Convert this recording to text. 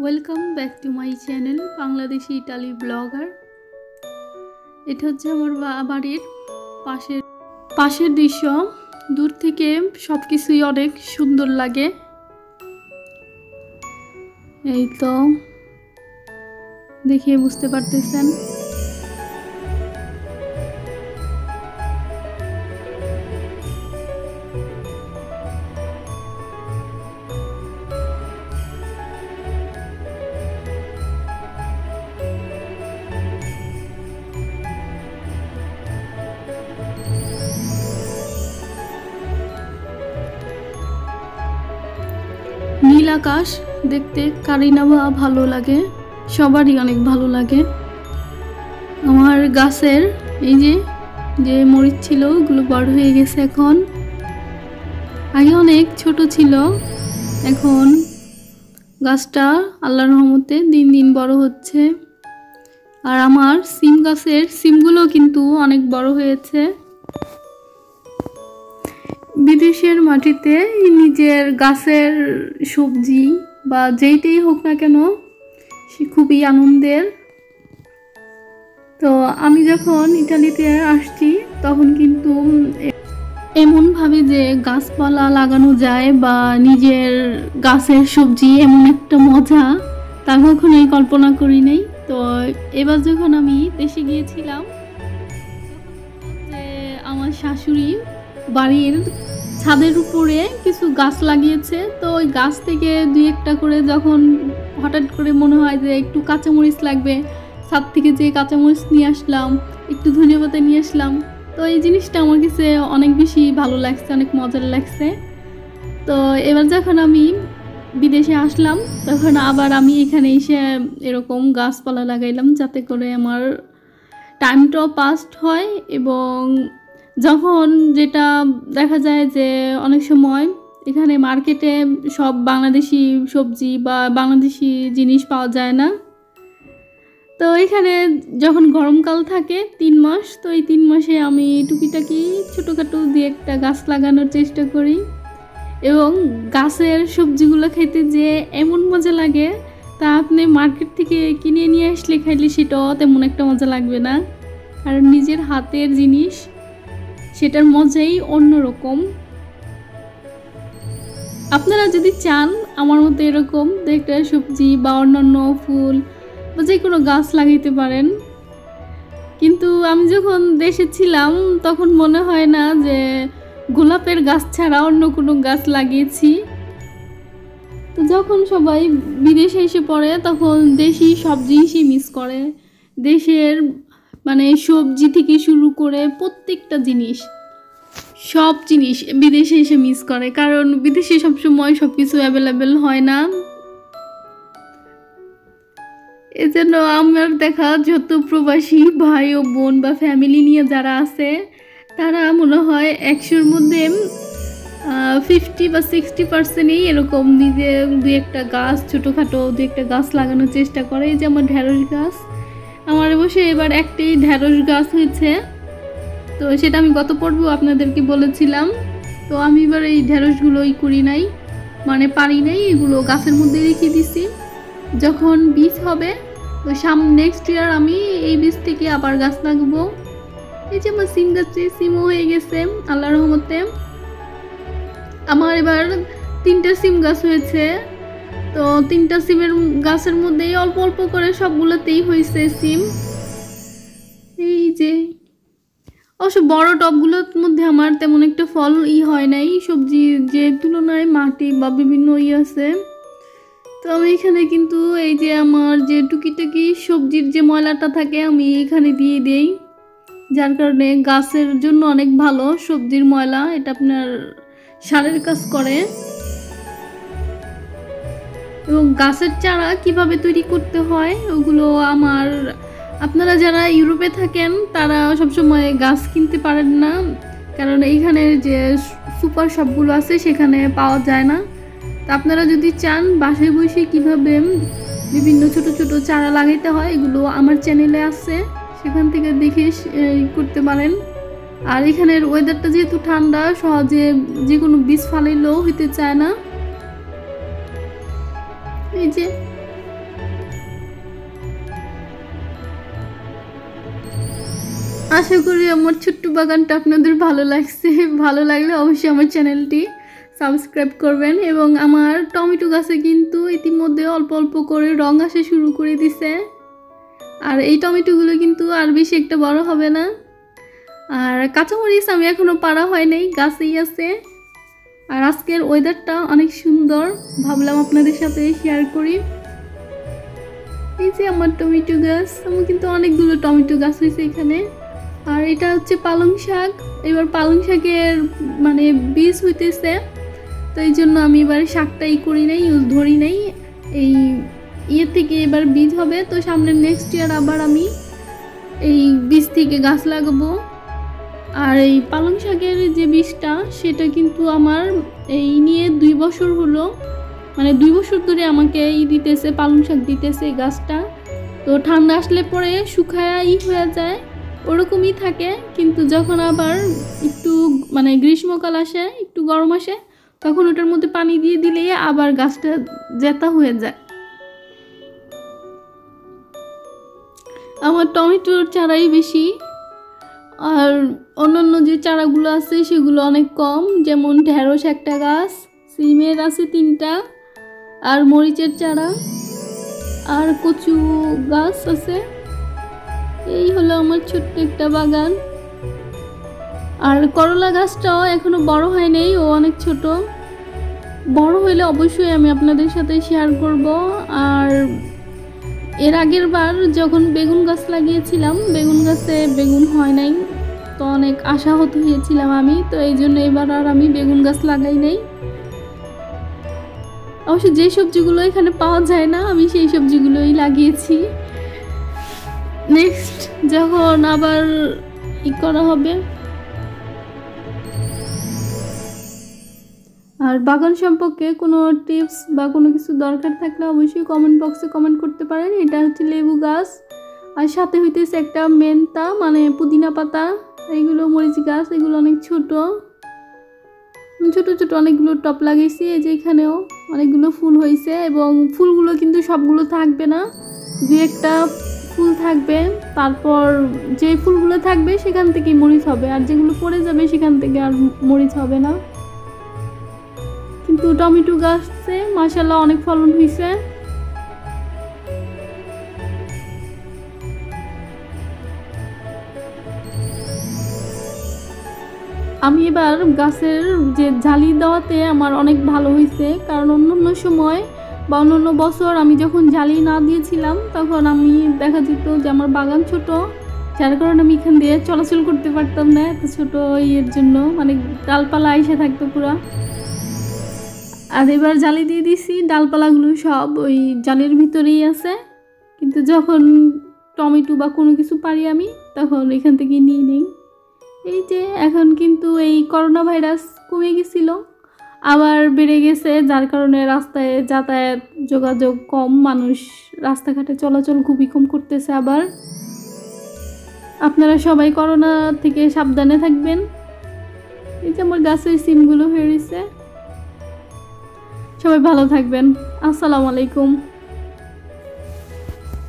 Welcome back to my channel Bangladeshi Italy blogger. এটা হচ্ছে আমার বাড়ির পাশের দৃশ্য। দূর থেকে সব কিছুই অনেক সুন্দর লাগে। এই তো দেখে বুঝতে পারতেছেন। নীল আকাশ দেখতে কারই না ভালো লাগে, সবারই অনেক ভালো লাগে। আমার গাছের এই যে মরিচ ছিল ওগুলো বড় হয়ে গেছে এখন। আগে অনেক ছোট ছিল, এখন গাছটা আল্লাহর রহমতে দিন দিন বড় হচ্ছে। আর আমার সিম গাছের সিমগুলো কিন্তু অনেক বড় হয়েছে। বিদেশের মাটিতে নিজের গাছের সবজি বা যেইটাই হোক না কেন সে খুবই আনন্দের। তো আমি যখন ইটালিতে আসছি তখন কিন্তু এমনভাবে যে গাছপালা লাগানো যায় বা নিজের গাছের সবজি এমন একটা মজা তা কখনোই কল্পনা করি নাই। তো এবার যখন আমি দেশে গিয়েছিলাম যে আমার শাশুড়ি বাড়ির ছাদের উপরে কিছু গাছ লাগিয়েছে, তো ওই গাছ থেকে দুই একটা করে যখন হঠাৎ করে মনে হয় যে একটু কাঁচামরিচ লাগবে, ছাদ থেকে যে কাঁচামরিচ নিয়ে আসলাম, একটু ধনিয়াপাতা নিয়ে আসলাম। তো এই জিনিসটা আমার কাছে অনেক বেশি ভালো লাগছে, অনেক মজার লাগছে। তো এবার যখন আমি বিদেশে আসলাম তখন আবার আমি এখানে এসে এরকম গাছপালা লাগাইলাম যাতে করে আমার টাইমটাও পাস্ট হয়। এবং যখন যেটা দেখা যায় যে অনেক সময় এখানে মার্কেটে সব বাংলাদেশি সবজি বা বাংলাদেশি জিনিস পাওয়া যায় না। তো এখানে যখন গরমকাল থাকে 3 মাস, তো এই 3 মাসে আমি টুকিটাকি ছোটোখাটো দিয়ে একটা গাছ লাগানোর চেষ্টা করি। এবং গাছের সবজিগুলো খেতে যে এমন মজা লাগে তা আপনি মার্কেট থেকে কিনে নিয়ে আসলে খাইলে সেটাও তেমন একটা মজা লাগবে না, কারণ নিজের হাতের জিনিস সেটার মজাই অন্যরকম। আপনারা যদি চান আমার মতো এরকম একটা সবজি বা অন্যান্য ফুল বা যে কোনো গাছ লাগাইতে পারেন। কিন্তু আমি যখন দেশে ছিলাম তখন মনে হয় না যে গোলাপের গাছ ছাড়া অন্য কোনো গাছ লাগিয়েছি। তো যখন সবাই বিদেশে এসে পড়ে তখন দেশি সব জিনিসই মিস করে। দেশের মানে সবজি থেকে শুরু করে প্রত্যেকটা জিনিস, সব জিনিস বিদেশে এসে মিস করে, কারণ বিদেশে সবসময় সব কিছু অ্যাভেলেবেল হয় না। এজন্য আমার দেখা যত প্রবাসী ভাই ও বোন বা ফ্যামিলি নিয়ে যারা আছে তারা মনে হয় 100-র মধ্যে 50 বা 60%ই এরকম নিজে দুই একটা গাছ, ছোটোখাটো দুই একটা গাছ লাগানোর চেষ্টা করে। এই যে আমার ঢেঁড়স গাছ, আমার বসে এবার একটাই ঢেঁড়স গাছ হয়েছে। তো সেটা আমি গত পর্বেও আপনাদেরকে বলেছিলাম। তো আমি এবার এই ঢেঁড়সগুলোই করি নাই, মানে পারি নাই, এগুলো গাছের মধ্যে রেখে দিছি। যখন বীজ হবে তো নেক্সট ইয়ার আমি এই বীজ থেকে আবার গাছ লাগাবো। এই যে আমার সিম গাছে সিমও হয়ে গেছে আল্লাহর রহমতে। আমার এবার 3টা সিম গাছ হয়েছে। তো 3টা সিমের গাছের মধ্যেই অল্প অল্প করে সবগুলোতেই হয়েছে সিম। এই যে অবশ্য বড় টবগুলোর মধ্যে আমার তেমন একটা ফল হয় নাই, সবজি যে তুলনায় মাটি বা বিভিন্ন আছে। তো আমি এখানে কিন্তু এই যে আমার যে টুকিটাকি সবজির যে ময়লাটা থাকে আমি এখানে দিয়ে দেই, যার কারণে গাছের জন্য অনেক ভালো সবজির ময়লা, এটা আপনার সারের কাজ করে। এবং গাছের চারা কিভাবে তৈরি করতে হয় ওগুলো আপনারা যারা ইউরোপে থাকেন তারা সবসময় গাছ কিনতে পারেন না, কারণ এইখানে যে সুপার শপগুলো আছে সেখানে পাওয়া যায় না। তা আপনারা যদি চান বাসায় বসে কীভাবে বিভিন্ন ছোট ছোট চারা লাগাইতে হয় এগুলো আমার চ্যানেলে আছে, সেখান থেকে দেখে করতে পারেন। আর এখানের ওয়েদারটা যেহেতু ঠান্ডা, সহজে যে কোনো বীজ ফালাইলেও হইতে চায় না। এই যে আশা করি আমার ছোট্ট বাগানটা আপনাদের ভালো লাগছে। ভালো লাগলে অবশ্যই আমার চ্যানেলটি সাবস্ক্রাইব করবেন। এবং আমার টমেটো গাছে কিন্তু ইতিমধ্যে অল্প অল্প করে রং আসা শুরু করে দিছে। আর এই টমেটোগুলো কিন্তু আর বেশি একটা বড় হবে না। আর কাঁচামরিচ আমি এখনও পাড়া হয় নাই, গাছেই আছে। আর আজকের ওয়েদারটা অনেক সুন্দর, ভাবলাম আপনাদের সাথে শেয়ার করি। এই যে আমার টমেটো গাছ, আমার কিন্তু অনেকগুলো টমেটো গাছ হয়েছে এখানে। আর এটা হচ্ছে পালং শাক। এবার পালং শাকের মানে বীজ হইতেছে, তো এই জন্য আমি এবার শাকটাই করি নাই, ধরি নাই। এই ইয়ে থেকে এবার বীজ হবে, তো সামনে নেক্সট ইয়ার আবার আমি এই বীজ থেকে গাছ লাগাবো। আর এই পালং শাকের যে বীজটা, সেটা কিন্তু আমার এই নিয়ে 2 বছর হলো, মানে 2 বছর ধরে আমাকে দিতেছে, পালং শাক দিতেছে এই গাছটা। তো ঠান্ডা আসলে পরে শুকায় হয়ে যায়, ওরকমই থাকে। কিন্তু যখন আবার একটু মানে গ্রীষ্মকাল আসে, একটু গরম আসে, তখন ওটার মধ্যে পানি দিয়ে দিলে আবার গাছটা জেতা হয়ে যায়। আমার টমেটোর চারাই বেশি, আর অন্যান্য যে চারাগুলো আছে সেগুলো অনেক কম। যেমন ঢেঁড়স একটা গাছ, সিমের আছে 3টা, আর মরিচের চারা, আর কচু গাছ আছে। এই হলো আমার ছোট্ট একটা বাগান। আর করলা গাছটাও এখনো বড় হয় নাই, ও অনেক ছোট। বড় হইলে অবশ্যই আমি আপনাদের সাথে শেয়ার করব। আর এর আগের বার যখন বেগুন গাছ লাগিয়েছিলাম, বেগুন গাছে বেগুন হয় নাই, তো অনেক আশাহত হয়েছিলাম আমি। তো এই জন্য এবার আর আমি বেগুন গাছ লাগাই নাই। অবশ্য যে সবজিগুলো এখানে পাওয়া যায় না, আমি সেই সবজিগুলোই লাগিয়েছি। নেক্সট যখন আবার করা হবে। আর বাগান সম্পর্কে কোনো টিপস বা কোনো কিছু দরকার থাকলে অবশ্যই কমেন্ট বক্সে কমেন্ট করতে পারেন। এটা হচ্ছে লেবু গাছ, আর সাথে হইতেছে একটা মেন্তা মানে পুদিনা পাতা। এইগুলো মরিচ গাছ, এগুলো অনেক ছোট ছোট ছোট অনেকগুলো টপ লাগিয়েছি। এই যে এখানেও অনেকগুলো ফুল হয়েছে, এবং ফুলগুলো কিন্তু সবগুলো থাকবে না, 2-1টা ফুল থাকবে। তারপর যে ফুলগুলো থাকবে সেখান থেকেই মরিচ হবে, আর যেগুলো পড়ে যাবে সেখান থেকে আর মরিচ হবে না। কিন্তু টমেটো গাছে মাশাআল্লাহ অনেক ফলন হয়েছে। আমি এবার গাছের যে জালি দেওয়াতে আমার অনেক ভালো হয়েছে, কারণ অন্যান্য সময় বা অন্যান্য বছর আমি যখন জালি না দিয়েছিলাম, তখন আমি দেখা যেত যে আমার বাগান ছোট, যার কারণে আমি এখান দিয়ে চলাচল করতে পারতাম না, এত ছোট ইয়ের জন্য, মানে ডালপালা এসে থাকতো পুরা। আর এবার জালি দিয়ে দিছি, ডালপালাগুলো সব ওই জালির ভিতরেই আছে। কিন্তু যখন টমেটো বা কোনো কিছু পারি আমি, তখন এখান থেকে নিয়ে নিই। এই যে এখন কিন্তু এই করোনা ভাইরাস কমে গেছিল, আবার বেড়ে গেছে, যার কারণে রাস্তায় যাতায়াত যোগাযোগ কম, মানুষ রাস্তাঘাটে চলাচল খুবই কম করতেছে। আবার আপনারা সবাই করোনা থেকে সাবধানে থাকবেন। এই যে আমার গাছের সিমগুলো হয়ে রয়েছে। সবাই ভালো থাকবেন। আসসালামু আলাইকুম।